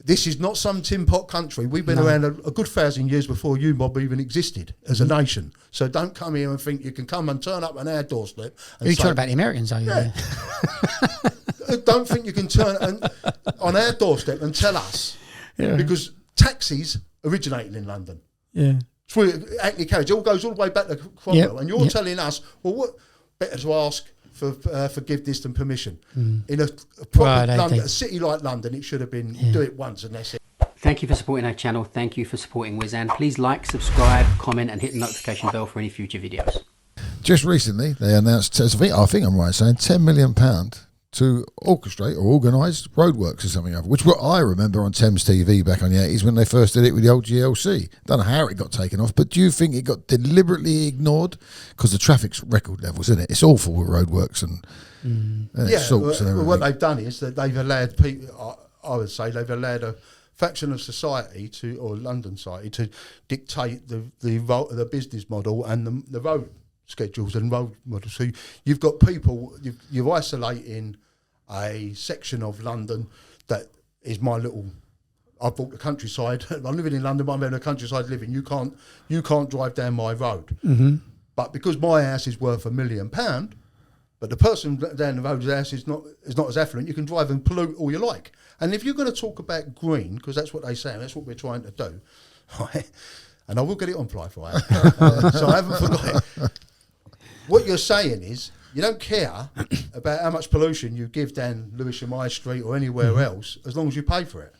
This is not some tin pot country. We've been around a good 1,000 years before you mob even existed as a nation. So don't come here and think you can come and turn up on our doorstep. And you talking about the Americans, are you? Yeah. Don't think you can turn on our doorstep and tell us. Yeah. Because taxis originated in London. Yeah. Hackney carriage, it all goes all the way back to Cromwell. And you're telling us, well, what better to ask for forgiveness than permission? In a proper London, a city like London, it should have been do it once and that's it. Thank you for supporting our channel. Thank you for supporting Wizan. Please like, subscribe, comment and hit the notification bell for any future videos. Just recently, they announced, I think I'm right saying, £10 million to orchestrate or organise roadworks or something, which what I remember on Thames TV back on the 80s when they first did it with the old GLC. Don't know how it got taken off, but do you think it got deliberately ignored? Because the traffic's record levels, isn't it? It's awful with roadworks and sorts and everything. What they've done is that they've allowed people, I would say, they've allowed a faction of society or London society to dictate the business model and the road schedules and road models. So you've got people, you're isolating a section of London that is my little. I bought the countryside. I'm living in London, but I'm in a countryside living. You can't drive down my road. But because my house is worth £1 million, but the person down the road's house is not as affluent, you can drive and pollute all you like. And if you're going to talk about green, because that's what they say, and that's what we're trying to do, right? And I will get it on Fly Fire, so I haven't forgot it. What you're saying is you don't care about how much pollution you give down Lewisham High Street or anywhere else, as long as you pay for it.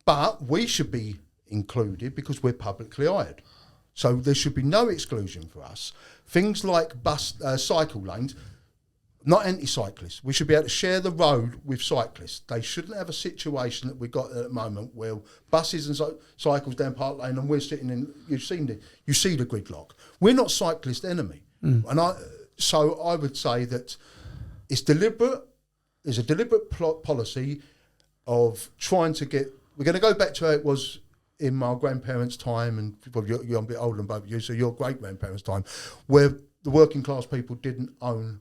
But we should be included because we're publicly hired. So there should be no exclusion for us. Things like cycle lanes, not anti-cyclists. We should be able to share the road with cyclists. They shouldn't have a situation that we've got at the moment where buses and cycles down Park Lane and we're sitting in, you see the gridlock. We're not cyclist enemy. And so I would say that it's deliberate. There's a deliberate policy of trying to get, we're going to go back to how it was in my grandparents' time, and well, you're a bit older than both of you, so your great-grandparents' time, where the working class people didn't own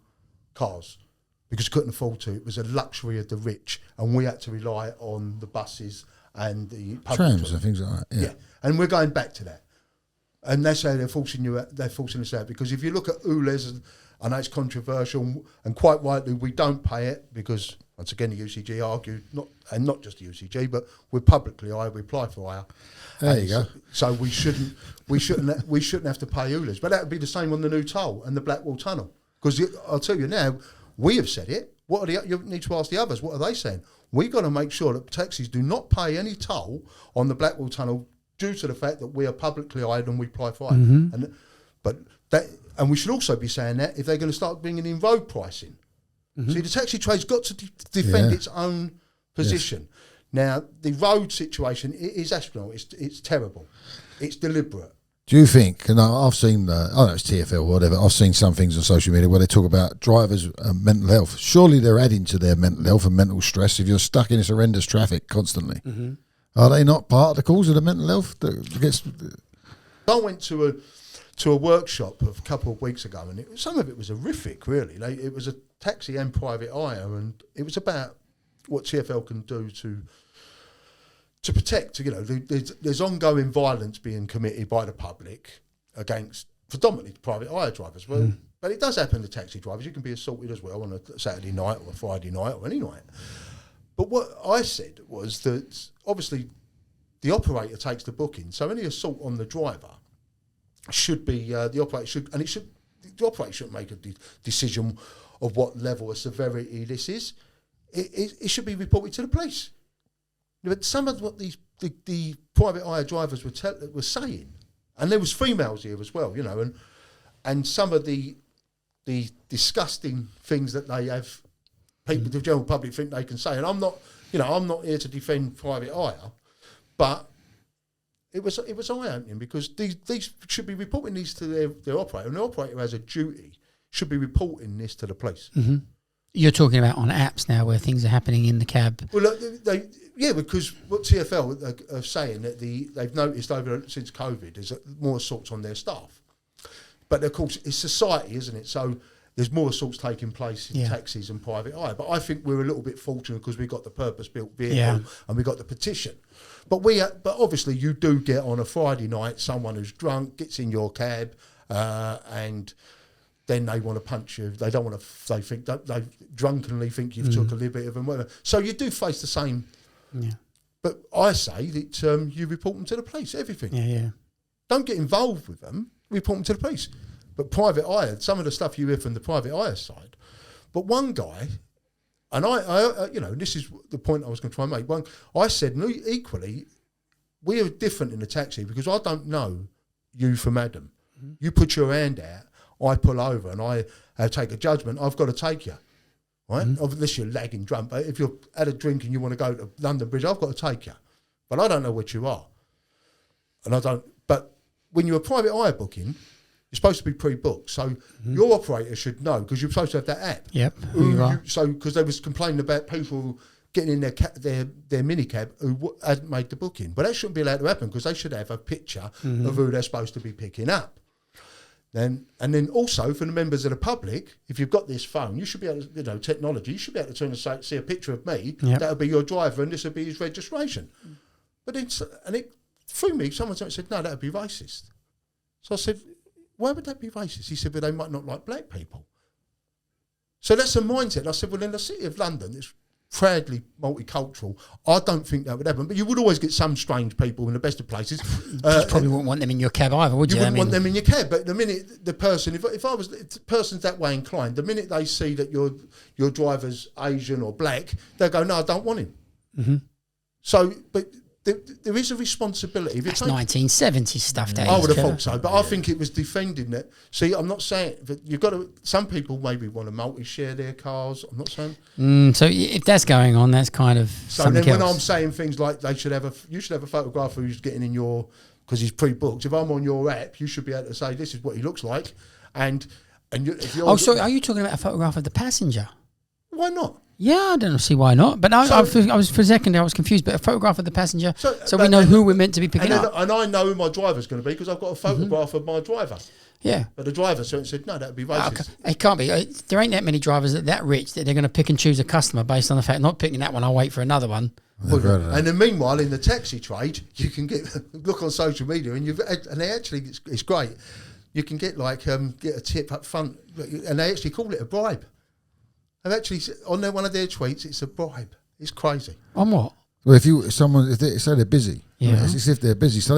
cars because couldn't afford to. It was a luxury of the rich, and we had to rely on the buses and the public trams and things like that. Yeah, and we're going back to that, and that's how they're forcing us out. Because if you look at ULEZ, I know it's controversial, and quite rightly we don't pay it because once again the UCG argued not just the UCG, but we're publicly hired, we apply for hire. There you go. So we shouldn't have to pay ULEZ, but that would be the same on the new toll and the Blackwall Tunnel. Because I'll tell you now, we have said it. You need to ask the others. What are they saying? We've got to make sure that taxis do not pay any toll on the Blackwall Tunnel due to the fact that we are publicly hired and we apply for it. And we should also be saying that if they're going to start bringing in road pricing. See, the taxi trade's got to defend its own position. Now, the road situation is astronomical. It's terrible. It's deliberate. Do you think, and I've seen, I don't know, it's TFL or whatever, I've seen some things on social media where they talk about drivers' mental health. Surely they're adding to their mental health and mental stress if you're stuck in this horrendous traffic constantly. Are they not part of the cause of the mental health? I went to a workshop a couple of weeks ago, and some of it was horrific, really. It was a taxi and private hire, and it was about what TFL can do to protect. There's ongoing violence being committed by the public against predominantly private hire drivers. Well, but it does happen to taxi drivers. You can be assaulted as well on a Saturday night or a Friday night or any night. But what I said was that obviously the operator takes the booking, so any assault on the driver should be the operator shouldn't make a decision of what level of severity this is. It should be reported to the police. But some of what the private hire drivers were saying, and there was females here as well, and some of the disgusting things that they have, people, the general public think they can say. And I'm not here to defend private hire, but it was eye-opening because these should be reporting these to their operator, and the operator has a duty, should be reporting this to the police. You're talking about on apps now where things are happening in the cab. Well, because what TFL are saying that they've noticed since COVID is more assaults on their staff. But of course, it's society, isn't it? So there's more assaults taking place in Yeah. taxis and private hire. But I think we're a little bit fortunate because we got the purpose-built vehicle Yeah. and we got the petition. But but obviously you do get on a Friday night someone who's drunk gets in your cab and then they want to punch you. They don't want to. They drunkenly think you've took a little bit of them. Whatever. So you do face the same. Yeah. But I say that you report them to the police. Everything. Yeah. Don't get involved with them. Report them to the police. But private hire, some of the stuff you hear from the private hire side. But one guy, and I this is the point I was going to try and make. I said, no, equally, we are different in the taxi because I don't know you from Adam. Mm-hmm. You put your hand out, I pull over, and I take a judgment. I've got to take you, right? Mm-hmm. Unless you're lagging drunk. But if you're at a drink and you want to go to London Bridge, I've got to take you. But I don't know what you are, and I don't. But when you're a private hire booking, you're supposed to be pre-booked, so your operator should know because you're supposed to have that app. Yep. Who you are. So because they was complaining about people getting in their minicab who hadn't made the booking, but that shouldn't be allowed to happen because they should have a picture of who they're supposed to be picking up. And then also for the members of the public, if you've got this phone, you should be able to, technology, you should be able to turn and see a picture of me. Yep. That'll be your driver, and this will be his registration. But it threw me. Someone said, "No, that'd be racist." So I said, "Why would that be racist?" He said, "Well, they might not like black people." So that's a mindset. I said, "Well, in the city of London, it's proudly multicultural. I don't think that would happen. But you would always get some strange people in the best of places. You probably wouldn't want them in your cab either, would you? You wouldn't want them in your cab. But the minute the person, if the person's that way inclined, the minute they see that your driver's Asian or black, they go, "No, I don't want him." Mm-hmm. So, but there is a responsibility. That's 1970s stuff. I would have thought so, but I think it was defending that. See, I'm not saying that you've got to. Some people maybe want to multi-share their cars. I'm not saying. So if that's going on, that's kind of so. Something Then else. when I'm saying things like you should have a photographer who's getting in your because he's pre-booked. If I'm on your app, you should be able to say this is what he looks like, and if you're. Oh, so are you talking about a photograph of the passenger? Why not? Yeah, I don't see why not. But I was for a second I was confused. But a photograph of the passenger, so we know who we're meant to be picking up. And I know who my driver's going to be because I've got a photograph of my driver. Yeah. But the driver said, no, that would be racist. Okay. It can't be. There ain't that many drivers that rich that they're going to pick and choose a customer based on the fact not picking that one, I'll wait for another one. And then meanwhile, in the taxi trade, you can look on social media and they actually, it's great. You can get get a tip up front and they actually call it a bribe. I've actually on one of their tweets. It's a bribe. It's crazy. On what? Well, if they say they're busy, yeah. It's as if they're busy, so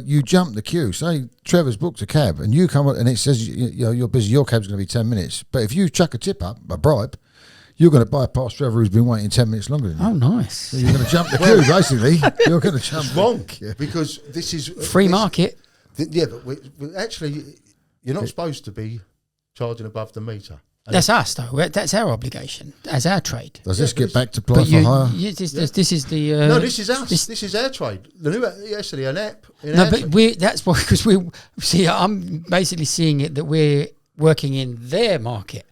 you jump the queue. Say Trevor's booked a cab, and you come up and it says you're busy. Your cab's going to be 10 minutes, but if you chuck a tip up, a bribe, you're going to bypass Trevor who's been waiting 10 minutes longer than you. Oh, nice. So you're going to jump the queue, basically. You're going to jump. Wrong, because this is free market. Yeah, but we actually, you're not supposed to be charging above the meter. That's us, though. That's our obligation as our trade. Does this get back to apply for hire? This is the. No, this is us. This is our trade. The new yesterday an app. No, but that's why because I'm basically seeing it that we're working in their market.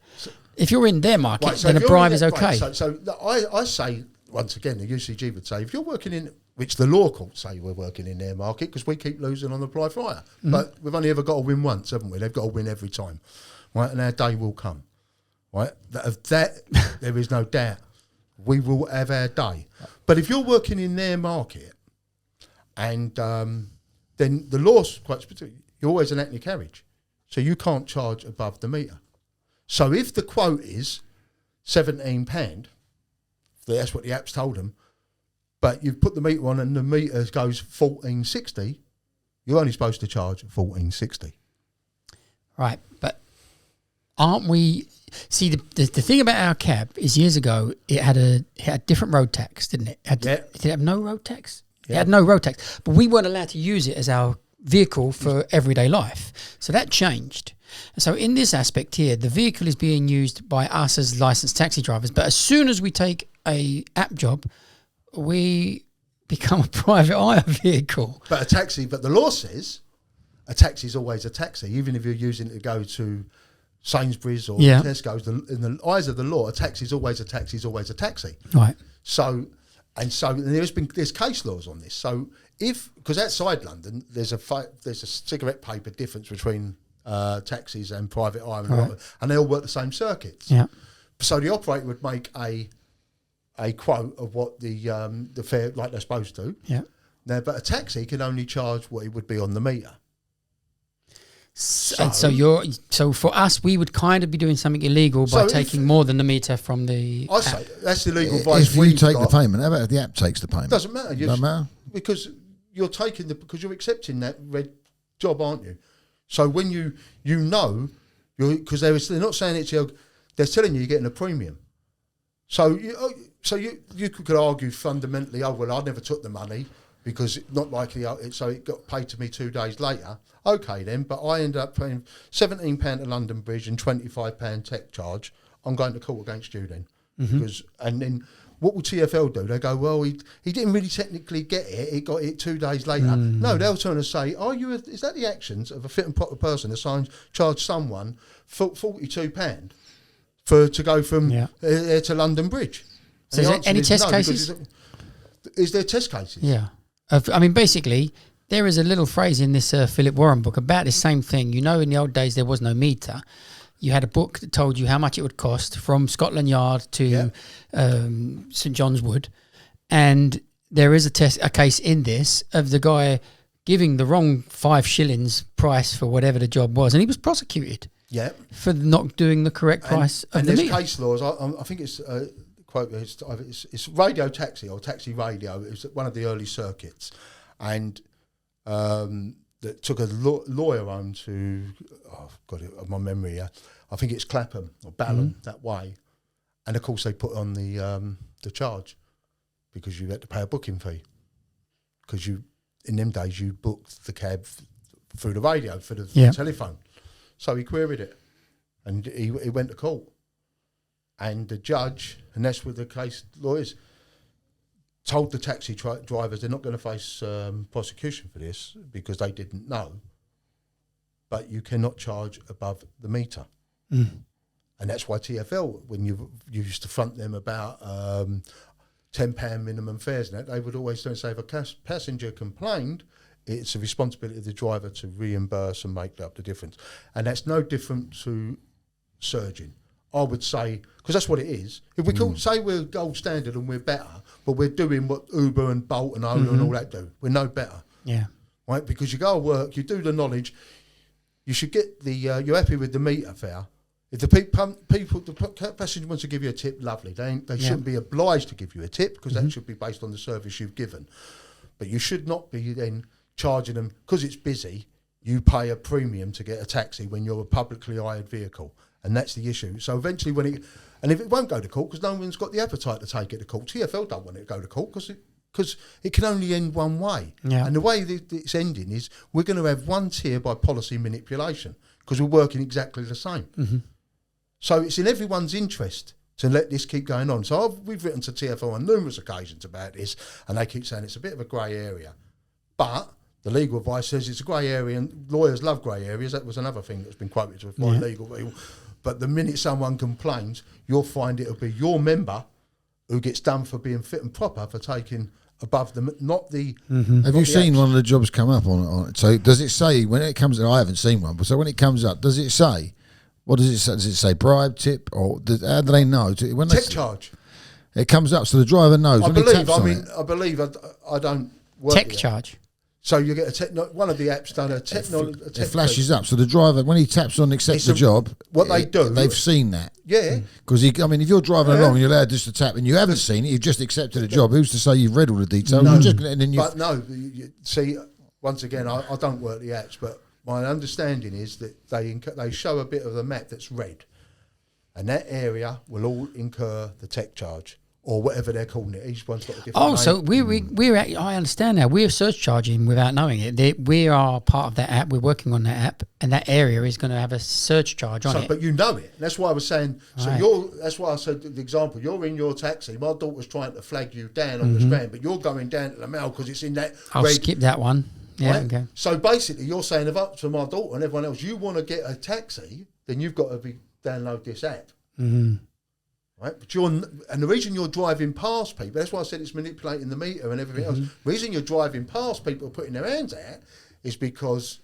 If you're in their market, then a bribe is okay. Right, so I say once again, the UCG would say if you're working in, which the law courts say we're working in their market because we keep losing on the apply for hire, but we've only ever got to win once, haven't we? They've got to win every time, right? And our day will come. Right, that there is no doubt. We will have our day. But if you're working in their market, and then the law's quite specific, you're always an active carriage, so you can't charge above the meter. So if the quote is £17, that's what the app's told them, but you've put the meter on and the meter goes $14.60, you're only supposed to charge $14.60. Right, but aren't we? See, the thing about our cab is years ago it had a different road tax, didn't it? Did it have no road tax? Yeah. It had no road tax, but we weren't allowed to use it as our vehicle for everyday life. So that changed. And so in this aspect here, the vehicle is being used by us as licensed taxi drivers, but as soon as we take a app job, we become a private hire vehicle. But the law says a taxi is always a taxi, even if you're using it to go to Sainsbury's or Tesco's. In the eyes of the law, a taxi is always a taxi is always a taxi. Right. So there's case laws on this. So because outside London there's a cigarette paper difference between taxis and private hire, Right. and they all work the same circuits. Yeah. So the operator would make a quote of what the fare, like they're supposed to. Yeah. Now, but a taxi can only charge what it would be on the meter. So for us, we would kind of be doing something illegal by taking more than the meter from the I app. say that's the legal advice. If you take the payment, how about if the app takes the payment? Doesn't matter. Doesn't matter. Because you're taking because you're accepting that red job, aren't you? So when you know, because they're not saying it to you, they're telling you you're getting a premium. So you could argue fundamentally, oh well, I never took the money because not likely, so it got paid to me 2 days later. Okay then, but I ended up paying £17 at London Bridge and £25 tech charge. I'm going to court against you then, because and then. What will TfL do? They go, well, he didn't really technically get it. He got it 2 days later. No, they'll turn and say, is that the actions of a fit and proper person that charge someone £42 to go from here to London Bridge? So is there any test cases? Is there test cases? Yeah. I mean, basically, there is a little phrase in this Philip Warren book about the same thing. You know, in the old days, there was no meter. You had a book that told you how much it would cost from Scotland Yard to St John's Wood, and there is a case in this of the guy giving the wrong 5 shillings price for whatever the job was, and he was prosecuted. Yeah, for not doing the correct price of the meter. And there's case laws. I think it's quote. It's radio taxi or taxi radio. It's one of the early circuits, and. That took a lawyer on to, I've got it on my memory here. I think it's Clapham or Balham that way, and of course they put on the charge because you had to pay a booking fee because in them days you booked the cab through the radio for the telephone. So he queried it, and he went to court, and the judge, and that's where the case lawyers. Told the taxi drivers they're not going to face prosecution for this because they didn't know. But you cannot charge above the meter. And that's why TfL, when you used to front them about £10 minimum fares and that, they would always say if a passenger complained, it's a responsibility of the driver to reimburse and make up the difference. And that's no different to surging. I would say, because that's what it is. If we could say we're gold standard and we're better, but we're doing what Uber and Bolt and Ola and all that do, we're no better. Yeah. Right? Because you go to work, you do the knowledge, you should get you're happy with the meter fare. If the passenger wants to give you a tip, lovely. They shouldn't be obliged to give you a tip because that should be based on the service you've given. But you should not be then charging them, because it's busy, you pay a premium to get a taxi when you're a publicly hired vehicle. And that's the issue. So eventually if it won't go to court because no one's got the appetite to take it to court. TfL don't want it to go to court because it can only end one way. Yeah. And the way that it's ending is we're going to have one tier by policy manipulation because we're working exactly the same. So it's in everyone's interest to let this keep going on. So we've written to TfL on numerous occasions about this, and they keep saying it's a bit of a grey area. But the legal advice says it's a grey area, and lawyers love grey areas. That was another thing that's been quoted to by legal people. But the minute someone complains, you'll find it'll be your member who gets done for being fit and proper for taking above the, not the... Have you seen one of the jobs come up on it? So does it say, when it comes, I haven't seen one, but so when it comes up, does it say, what does it say? Does it say bribe, tip, or how do they know? When tech charge. It comes up, so the driver knows. I believe, I don't work tech charge. So you get one of the apps done it flashes up. So the driver, when he taps on accept the job, they've seen that. Yeah. Because if you're driving along and you're allowed just to tap and you haven't seen it, you've just accepted a job. Who's to say you've read all the details? No. See, once again, I don't work the apps, but my understanding is that they show a bit of the map that's red, and that area will all incur the tech charge. Or whatever they're calling it. Each one's got a different name. So we're I understand now. We're surge charging without knowing it. We are part of that app. We're working on that app, and that area is going to have a surge charge on it. But you know it. That's why I was saying. So that's why I said the example. You're in your taxi. My daughter's trying to flag you down on the Strand, but you're going down to the Mall because it's in that. I'll skip that one. Yeah. Right? Okay. So basically, you're saying if up to my daughter and everyone else, you want to get a taxi, then you've got to download this app. Right, but and the reason you're driving past people, that's why I said it's manipulating the meter and everything else. The reason you're driving past people putting their hands out is because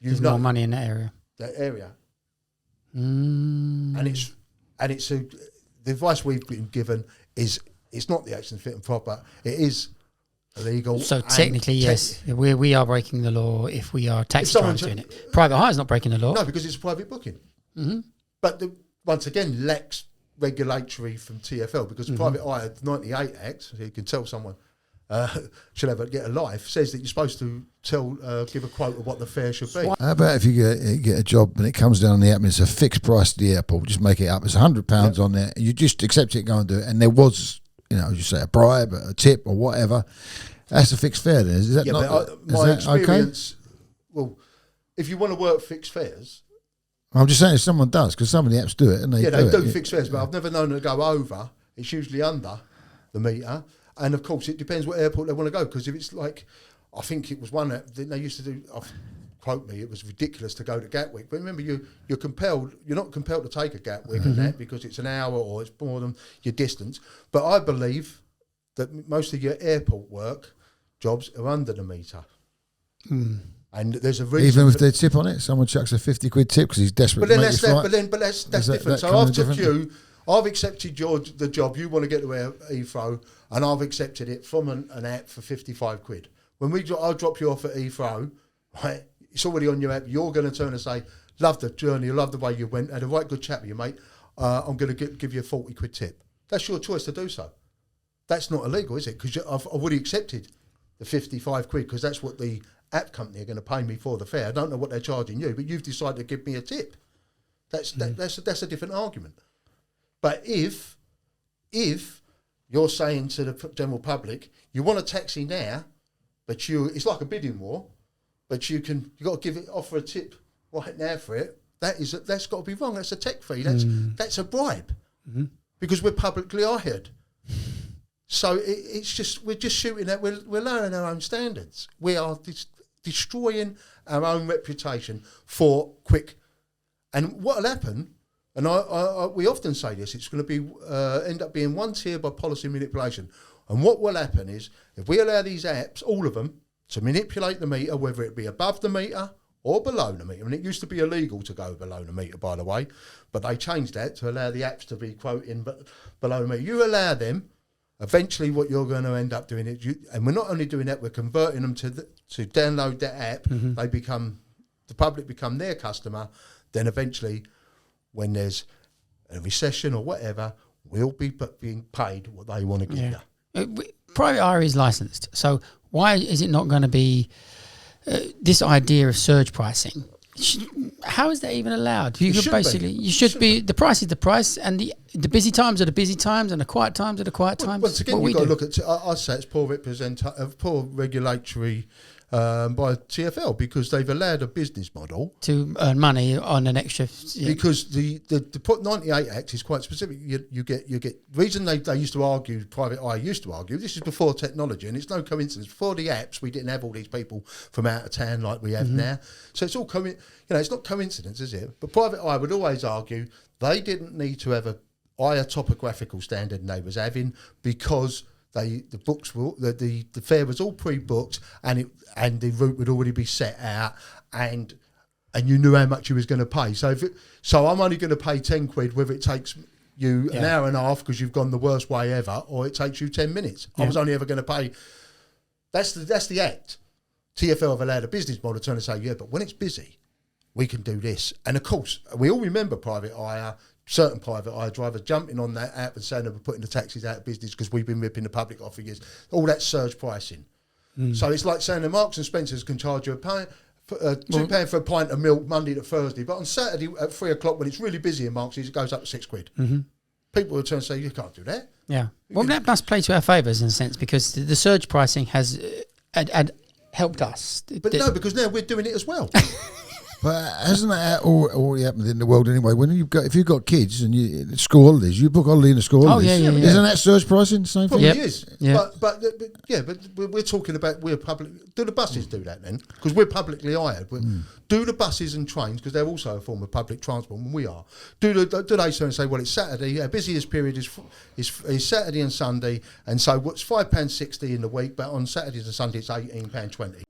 there's more money in that area. that area. Mm. And the advice we've been given is it's not the accident fit and proper. It is illegal. So technically, yes, we are breaking the law if we are taxi drivers doing it. Private hire is not breaking the law. No, because it's a private booking. Mm-hmm. But once again, lacks regulatory from TfL because the Private Hire 98 Act, so you can tell someone should get a life, says that you're supposed to give a quote of what the fare should be. How about if you get a job and it comes down on the app and it's a fixed price at the airport, just make it up. It's £100 on there. You just accept it and go and do it. And there was, as you say, a bribe, a tip or whatever. That's a fixed fare then. Is that not? But my experience, well, if you want to work fixed fares, I'm just saying if someone does, because some of the apps do it. And they do fixed fares, but I've never known them to go over. It's usually under the meter. And of course, it depends what airport they want to go. Because if it's like, I think it was one that they used to do, quote me, it was ridiculous to go to Gatwick. But remember, you're not compelled to take a Gatwick and that because it's an hour or it's more than your distance. But I believe that most of your airport work jobs are under the meter. Mm. And there's a reason. Even with their tip on it, someone chucks a 50 quid tip because he's desperate to make his flight. But that's different. So I've took you, I've accepted the job. You want to get to Heathrow, and I've accepted it from an app for 55 quid. When I'll drop you off at Heathrow, right? It's already on your app. You're going to turn and say, "Love the journey. Love the way you went. Had a right good chat with you, mate. I'm going to give you a 40 quid tip." That's your choice to do so. That's not illegal, is it? Because I've already accepted the 55 quid because that's what the app company are going to pay me for the fare. I don't know what they're charging you, but you've decided to give me a tip. That's a different argument. But if you're saying to the general public, you want a taxi now, but it's like a bidding war, but you got to offer a tip right now for it. That's got to be wrong. That's a tech fee. That's a bribe because we're publicly hired. So we're just shooting at, we're lowering our own standards. We are destroying our own reputation for quick. And what will happen, and we often say this, it's going to be end up being one tier by policy manipulation. And what will happen is, if we allow these apps, all of them, to manipulate the meter, whether it be above the meter or below the meter, and it used to be illegal to go below the meter, by the way, but they changed that to allow the apps to be quoting below the meter. You allow them, eventually what you're going to end up doing is, and we're not only doing that, we're converting them to download that app. The public become their customer. Then eventually, when there's a recession or whatever, we'll be being paid what they want to give you. Private hire is licensed, so why is it not going to be this idea of surge pricing? How is that even allowed? You should be. The price is the price, and the busy times are the busy times, and the quiet times are the quiet times. Once again, you've got to look at. I say it's poor poor regulatory by TfL because they've allowed a business model to earn money on an extra. Yeah. Because the 98 Act is quite specific. You get reason they used to argue. Private Eye used to argue. This is before technology, and it's no coincidence. Before the apps, we didn't have all these people from out of town like we have now. So it's all it's not coincidence, is it? But Private Eye would always argue they didn't need to have a higher topographical standard than they was having because the fare was all pre-booked and the route would already be set out and you knew how much you was going to pay. So so I'm only going to pay 10 quid whether it takes you an hour and a half because you've gone the worst way ever, or it takes you 10 minutes. I was only ever going to pay. That's the act. TfL have allowed a business model to turn and say, yeah, but when it's busy, we can do this. And of course, we all remember private hire. Certain private hire drivers jumping on that app and saying they were putting the taxis out of business because we've been ripping the public off for years. all that surge pricing. So it's like saying the Marks and Spencers can charge you £2 for a pint of milk Monday to Thursday, but on Saturday at 3 o'clock when it's really busy in Marks, it goes up to £6. People will turn and say, you can't do that. Yeah. Well, that must play to our favours in a sense, because the surge pricing has helped us. But no, because now we're doing it as well. But hasn't that already happened in the world anyway? If you've got kids and you school holidays, you book holiday in the school holidays. Yeah. Isn't that surge pricing the same thing? Probably is. Yeah. But we're talking about we're public. Do the buses do that then? Because we're publicly hired. Do the buses and trains, because they're also a form of public transport, and we are. Do they turn and say, well, it's Saturday. Our busiest period is Saturday and Sunday, and so what's £5.60 in the week, but on Saturdays and Sundays it's £18.20.